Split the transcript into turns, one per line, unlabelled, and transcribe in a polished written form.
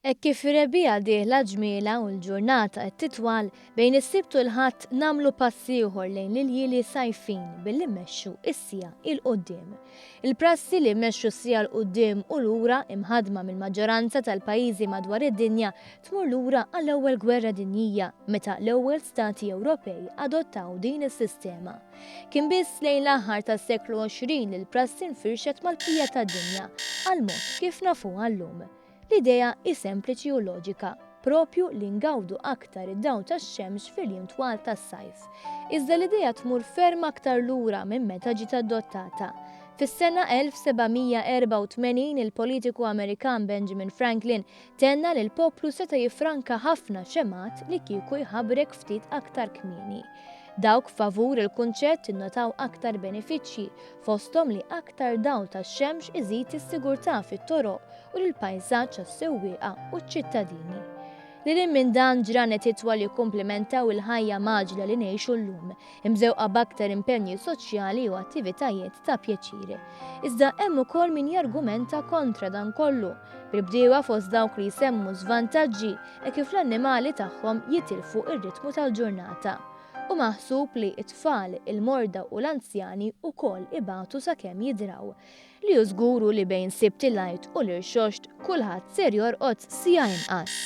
Kif ir-rebbiegħa dieħla ġmiela u l-ġurnata qed titwal bejn is-Sibt u l-Ħadd nagħmlu pass ieħor lejn l-jili sajfin billi mmexxu is-sija il quddiem. Il-prassi li mmexxu s-sija l quddiem u lura imħaddma mill-maġġoranza tal-pajjiżi madwar id-dinja tmur lura għall-ewwel gwerra dinjija meta l-ewwel stati Ewropej adottaw din is-sistema. Kien biss lejn l-aħħar tas-seklu 20 li l-prassi nfirxet mal-bqija tad-dinja għal mod kif nafuha llum. L-idea hi sempliċi u loġika, propju li ngawdu aktar id-dawn tax-xemx fil-jiem twal tas-sajf. Iżda l-idea tmur ferm aktar lura minn meta ġiet adottata. Fis-sena 1784 il-politiku Amerikan Benjamin Franklin tenna li l-poplu seta' jiffranka ħafna xemat li kieku jħabbrek ftit aktar kmieni. Dawk favur il-kunċett innotaw aktar benefiċċji fosthom li aktar dawl tax-xemx iżid is-sigurtà fit-toroq u lill-pajsaġġ għas-sewwieqa u ċ-ċittadini. Lil minn dan ġranet titwal jikkumplementaw il-ħajja maġla li ngħixu llum, imżewqa b'aktar impenji soċjali u attivitajiet ta' pjaċiri. Iżda hemm ukoll min jargumenta kontra dan kollu, bil-bdiewa fost dawk li jsemmu żvantaġġi kif l-annimali tagħhom jitilfu ir-ritmu tal-ġurnata. U maħsub li it-tfal, il-morda u l-anzjani wkoll ibatu sakemm jidraw. Li hu żguru li bejn sibt il-lajt u l-irxoxt kulħadd ser jorqod sija inqas.